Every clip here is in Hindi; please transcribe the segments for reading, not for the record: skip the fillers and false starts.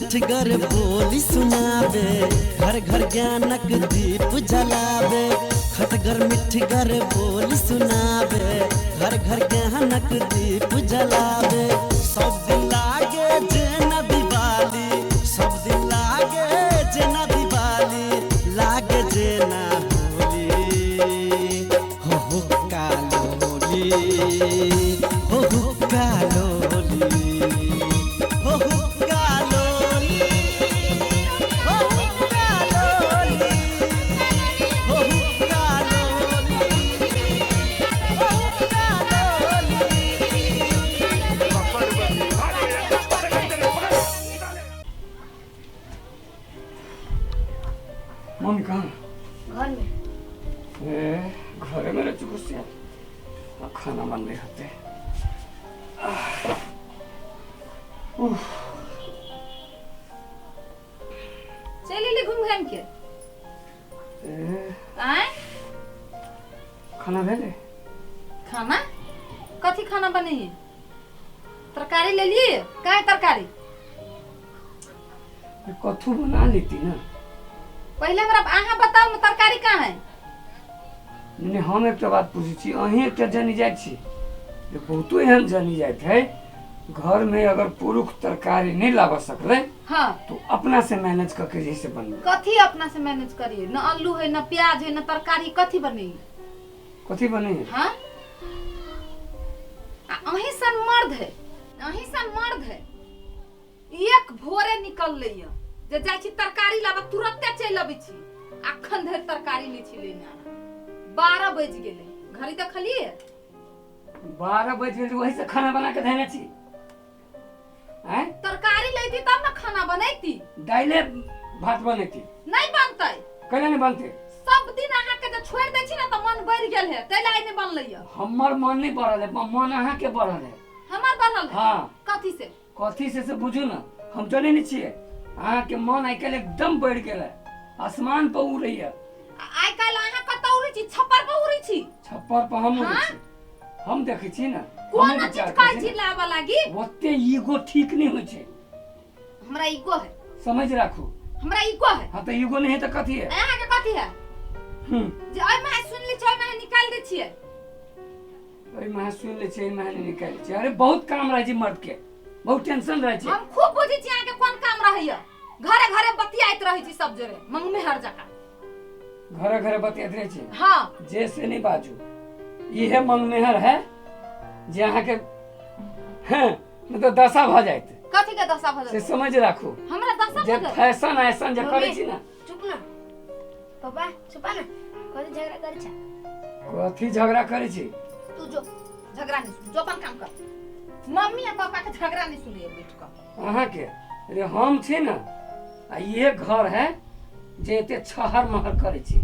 मिठगर बोली सुनावे, घर घर ज्ञानक दीप जलावे। खटगर मिठगर बोली सुनावे, घर घर ज्ञानक दीप जलावे। सब दिन लागे जेना दिवाली, सब दिन लागे जेना दिवाली, लागे जेना होली। हो कालोली, हो कालोली, हो कालोली, हो कालोली, हो कालोली, मम्मी कहाँ? घर में। घरे में रह चुकी है, खाना बन रहे होते। चली ले घूम घाम के आए। खाना भेले? खाना कथी खाना बने है? तरकारी ले लिए? का है तरकारी? कथू बना लेती ना। पहले हमरा आहा बताओ न तरकारी कहाँ है? नहीं, हम एक बात पूछी छी, अहीं एक जानी जाए छी, जे बहुतो एहन जानी जाए है घर में अगर पुरुष तरकारी नहीं लावा सकले, हाँ तो अपना से मैनेज करके जैसे बन। कथी अपना से मैनेज करिए? न आलू है न प्याज है न तरकारी, कथी बनेगी? कथी बने? हाँ अहीं सन मर्द है, अहीं सन मर्द है, एक भोरे निकल ले जे जाय छी तरकारी लाबा तुरंते चलि अबै छी, अखन धरि तरकारी नहीं छी लेने आना। 12 बज गेले, घड़ी देखलिए? 12 बज गेल, वही से खाना बना के देने छी। हैं? तरकारी लेती तब ना खाना बनैती। दाइले भात बनेती। नहीं बनतै। कैले नहीं बनते? सब दिन अहाँ के जे छोड़ दै छी ना त मन बढ़ गेल है, तै लाई नहीं बनलैया। हमर मन नहीं बढ़ल है, मन अहाँ के बढ़ल है। हमर बढ़ल है? हाँ। कथी से? कथी से बुझू ना, हम चले नहीं छिए। अहाँ के मन आइ काल्हि एकदम बढ़ गेल है, आसमान पर उड़ रही है। आइ काल्हि अहाँ कतौ उड़ै छी? छप्पर पर उड़ै छी? छप्पर पर हम उड़ै हाँ? छी, हम देखै छी ना। कोन चीज कहै छी लावा लागी? ओते ईगो ठीक नहीं होय छै। हमरा ईगो है, समझ राखू। हमरा ईगो है। हां त ईगो नहीं है त कथी है? अहाँ के कथी है? जे ओइ में सुन ली छै, में निकाल दै छियै। ओइ में सुन ले छै, में निकाल छै। अरे बहुत काम रह छै मर्द के, बहुत टेंशन रह छै। हम खूब बुझै छी अहाँ के कोन काम रहैया। घरे घरे बतियाइत रहै छी सब जरे, मंगमे हर जगह। घरे घरे बतियाइत रहै छी? हां। जैसे नहीं बाजू, इहे मंगमेहर है जे अहाँ के हैं मतलब दशा भ जाइत। कथी के दशा भ से जाइत? समझ राखू। हमरा दशा भ जे जाइत। फैशन ऐसन जे करै छी ना। चुप ना पापा, चुप ना। कथी झगड़ा करे छ? कथी झगड़ा करे छी? तू जो झगड़ा नहीं सुन, जो अपन काम कर। मम्मी और पापा के झगड़ा नहीं सुनिए बैठ कर। अहाँ के अरे हम छी ना, आ ये घर है जे एते छहर महर करे छी,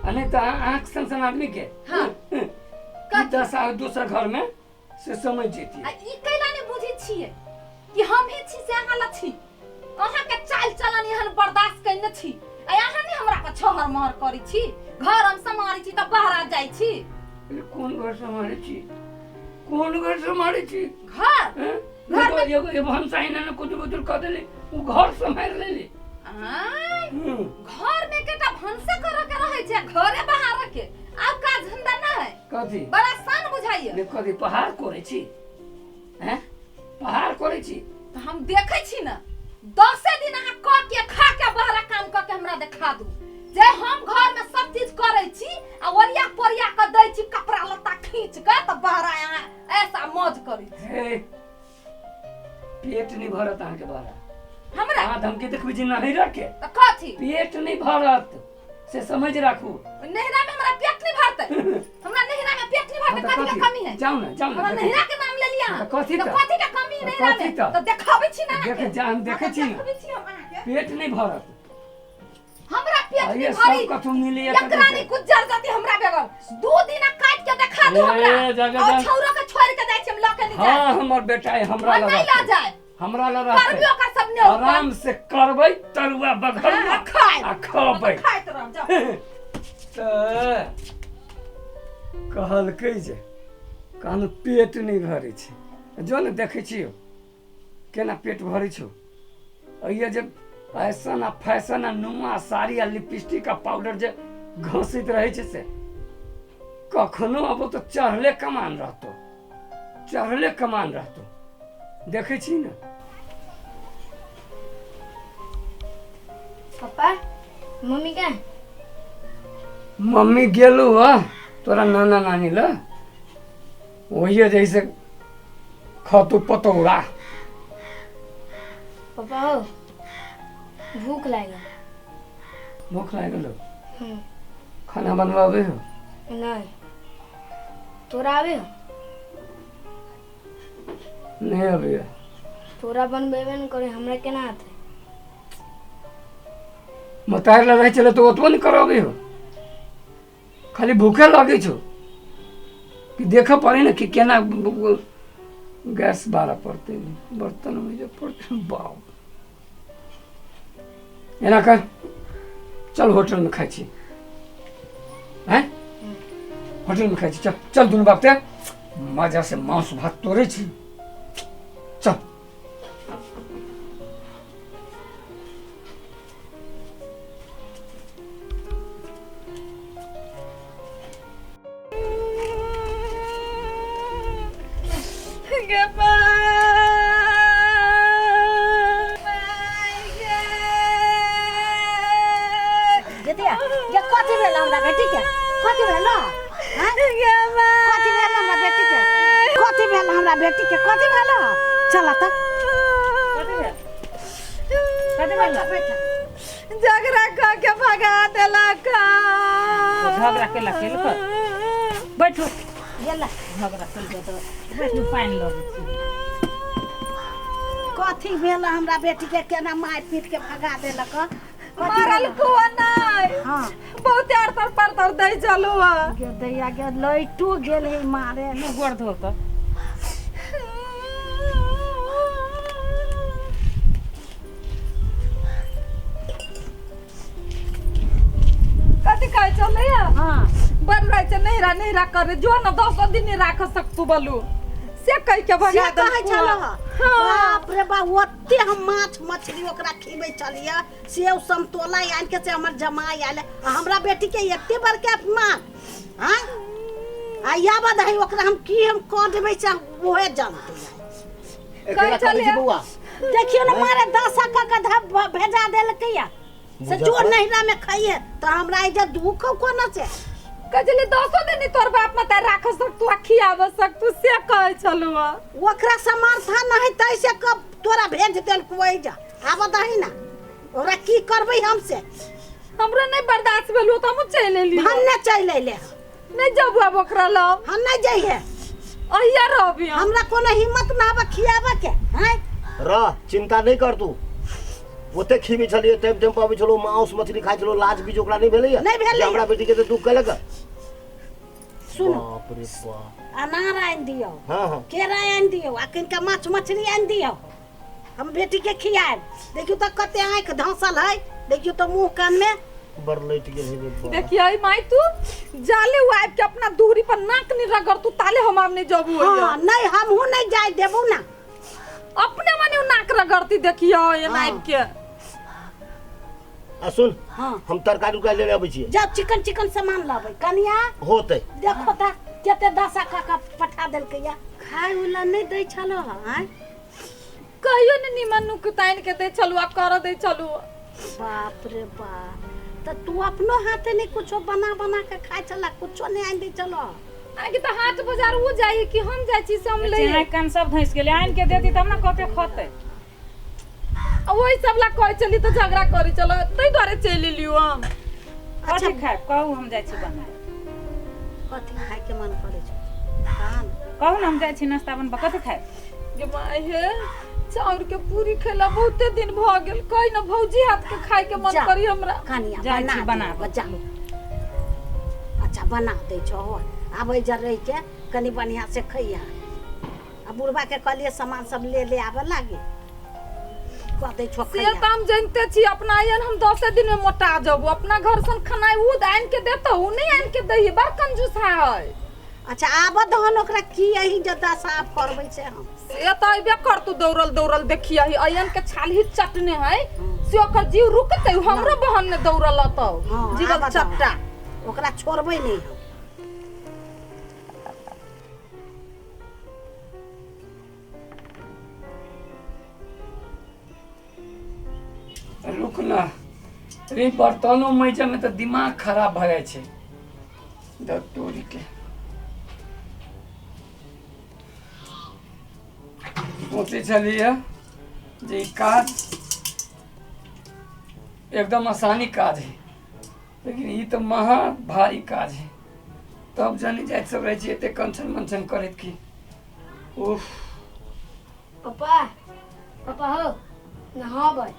आ नहीं तो आँख सन आदमी के हाँ। की दशा दूसर घर में से समझ जेती। आ ई कैला नहीं बुझी छिए कि हम ही छी से अहाँ ला छी। अहाँ के चाल चलन एहन बर्दाश्त करने छी, आ अहाँ नहीं हमरा के छहर महर करी छी। घर हम समारी छी त बाहर जाई छी। कौन घर संभाले छी? कौन घर संभाले छी? घर घर में एगो हम साइन ने कुछ बुजुर्ग कह देले, वो घर संभाल लेले। घर में केटा भंसा कर के रहे छै, घरे बाहर के अब का धंधा ना है। कथी बड़ा सान बुझाइए। ने कथी पहाड़ करे छी? हैं? पहाड़ करे छी? तो हम देखे छी ना, 10 दिन अहाँ क के खा के बाहर काम क के हमरा देखा दू जे हम घर में सब चीज करे छी, आ ओरिया पोरिया के दै छी, कपड़ा लत्ता खींच के त बाहर आया ऐसा मौज करी छी। हे पेट नहीं भरत अहाँ के बाहर। हमरा अहाँ धमकी देखबी जी नहीं रखे। त कथी पेट नहीं भरत से समझ राखू। नहिरा में हमरा पेट नहीं भरते। हमरा नहिरा में पेट नहीं भरते, कथी के कमी है? जाओ ना, जाओ ना। हमरा नहिरा के नाम ले लिया। तो कथी तो त? कथी के कमी है नहिरा कथी में? त? तो देखाबै छी ना अहाँ देखे के। जान देखे छी ना, देखाबै छी हम अहाँ के। पेट नहीं भरत। हमरा पेट ये नहीं सब भरी। कथू मिली है एकरा नहीं कुछ जर जाती हमरा बेगर। 2 दिन काट के देखा दू हमरा। और छौरो के छोड़ के जाय छी हम लके नहीं जाय। हां हमर बेटा है, हमरा नहीं ला लगा जाए। हमरा लगा करबियो का सब ने आराम से करबै, तरुआ बघल हाँ, खाए। आ खबै। खाइत रह जाओ। त कहलकै जे कहनु पेट नहीं भरै छै। जो ने देखै छियो केना पेट भरै छौ। ये जब फैशन आ फैशन आ नुमा साड़ी आ लिपस्टिक आ पाउडर जे घसीत रहे छे से कखनो अब तो चढ़ले कमान रहतो देखे छी ना। पापा मम्मी क्या मम्मी गेलू ह तोरा नाना नानी ल वही जैसे खतु पतौरा। पापा हो भूख लागल। भूख लागल खाना बनवावे हो? नहीं तोरा आवे हो? नहीं अभी तोरा बनबेबे न करे हमरा केना आते? मतार लड़ाई चले तो ओतबो नहीं करावे हो, खाली भूखे लगे छो कि देख पड़े ना कि केना गैस बारा पड़ते बर्तन में जो पड़ते बाप एना कर चल होटल में खाई छी हैं होटल में खाई छी चल चल दुनू बाप ते मजा से मांस भात तोड़े छी चल। बेटी के कथी भेल चला त झगड़ा क के भगा देलक। झगड़ा केला बैठो गेला झगड़ा चल तो बैठो पानी लगे कथी भेल हमरा बेटी के केना मार पीट के भगा देलक? मारल को नहीं हां बहुत आर पर दे चलो गे दैया गे लइटो गेल है मारे मुंह गोड़ धो त कथी कहे चले हां बन रहे छ नहिरा करे जो न 10 दिन नहीं राख सकतू बोलू से कह के भगा से कहे चलो बाप रे बाप ओते हम माछ मछली ओकरा खिबै चलिया सेव संतोला आन के से हमर जमाई आले हमरा बेटी के एते बड़का अपमान हां आ या बधाई ओकरा हम की हम क देबै से ओहे जानते कह चले बउआ देखियो न मारे 10 का भेजा देल किया से जो नहिरा में खाइए तो हमरा इजे दुख को न से कजली 10 दिन तोर बाप मत राख सकतू खियाव सकतू से कहे चलो ओकरा समर्थ नहीं तै से कब तोरा भेज देल कोई जा आब दही ना ओकरा की करबै हमसे हमरा नहीं बर्दाश्त भेलु त हम चले लियो हम न चले ले नहीं जब अब ओकरा लो हम नहीं जाइए अहिया रहबी हमरा कोनो हिम्मत ना बा खियाबे के हैं रह चिंता नहीं कर तू ओते खीबी छलिए टाइम पर छलो मांस मछली खाइ छलो लाज बीज ओकरा नहीं भेलै नहीं भेलै। हमरा बेटी के दुख केलक सुनो बाप रे बाप अनार आन दियो हां हां केरा आन दियो आ किनका माछ मछली आन दियो हम बेटी के खियाब देखियो त कते आंख धंसल है देखियो त मुंह कान में बड़ लइट गेल हे बाप देखिए माई तू जाले वाइफ के अपना दूरी पर नाक नहीं रगड़ तू ताले हम नहीं जबू हां नहीं हम हूं नहीं जाय देबू ना अपने मने नाक रगड़ती देखियो ये नाइफ के आ सुन हां हम तरकारी उका ले आबै छी जा चिकन सामान लाबै कनिया होतै देखो त केते दशा का पठा देल के या खाय वाला नहीं दै छलो हैं कहियो न निमन नुक ताइन के दे चलुआ कर दे चलू बाप रे बाप त तू अपनो हाथे नहीं कुछो बना के खाय चला कुछो नहीं आन दे चलो आगे तो हाट बाजार वो जाई कि हम जाई छी से हम ले चेहरा कान सब धइस गेले आन के देती तब ना कते खते वही सब ला कह चली तो झगड़ा करी चलो तई द्वारे चली लियो हम कथी खाए कहू हम जाई छी बनाए कथी खाय के मन करे छ खान कहू ना हम जाई छी नाश्ता बनबा कथी खाए गे माय हे चाउर के पूरी खेला बहुते दिन भ गेल कहि न भौजी हाथ के खाए के मन जा, करी हमरा कनिया जाई छी बना बना जा अच्छा बना दे छो आबै जा रही के कनी बढ़िया से खइया आ बुढ़वा के कहलिए सामान सब ले आवे लागे कह दे छो से खइया तो हम जानते छी अपना आयन हम 10 दिन में मोटा जाबो अपना घर सन खाना उ आन के देतो उ नहीं आन के दही बड़ कंजूस है। अच्छा आब दहन ओकरा की यही जदा साफ करबै से हम से तो अबे कर तू दौड़ल दौड़ल देखिया ही अयन के छाल ही चटने है से ओकर जीव रुकते हमरो बहन ने दौड़ल तो जीव चट्टा ओकरा छोड़बै नहीं रुक ना रे बर्तनों मैजा में तो दिमाग खराब भ जाए छे दत्तोरी के सोचे छलिए जे ई काज एकदम आसानी काज है लेकिन ये तो महा भारी काज है तब जानी जाए सब रहे छी एते कंचन मंचन करत की उफ पापा पापा हो नहा भाई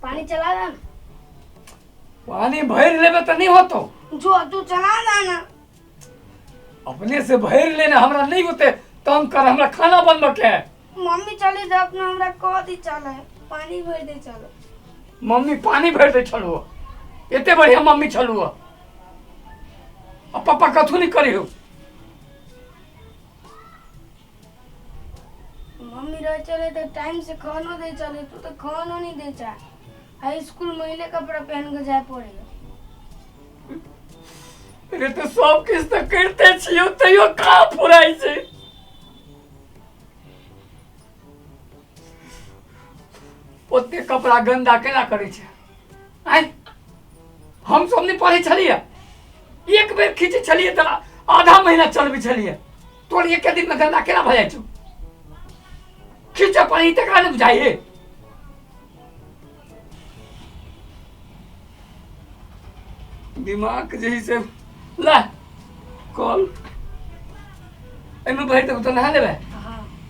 पानी चला ना पानी भर लेबे तो नहीं होतो जो तू चला ना अपने से भर लेना हमरा नहीं होते तंग कर हमरा खाना बनबे के है। मम्मी चली जा अपना हमरा कह दी चले पानी भर दे चलो मम्मी पानी भर दे छलुआ एते बढ़िया मम्मी छलुआ अब पापा कथू नहीं करी हो मम्मी रह चले तो टाइम से खाना दे चले तू तो खाना नहीं दे चा हाई स्कूल महिले कपड़ा पहन के जाए पड़ेगा रे तो सब किस तो करते छियो तैयो कहाँ फुराई छै ओते कपड़ा गंदा केना करे छै आइ हम सब नहीं पढ़े छलिए एक बेर खींचे छलिए तो आधा महीना चलबे छलिए तोर एक दिन में गंदा केना भ जाय छौ खींचे पानी तक नहीं बुझाइए दिमाग जही से ला कॉल एमे भर तो नहा लेबे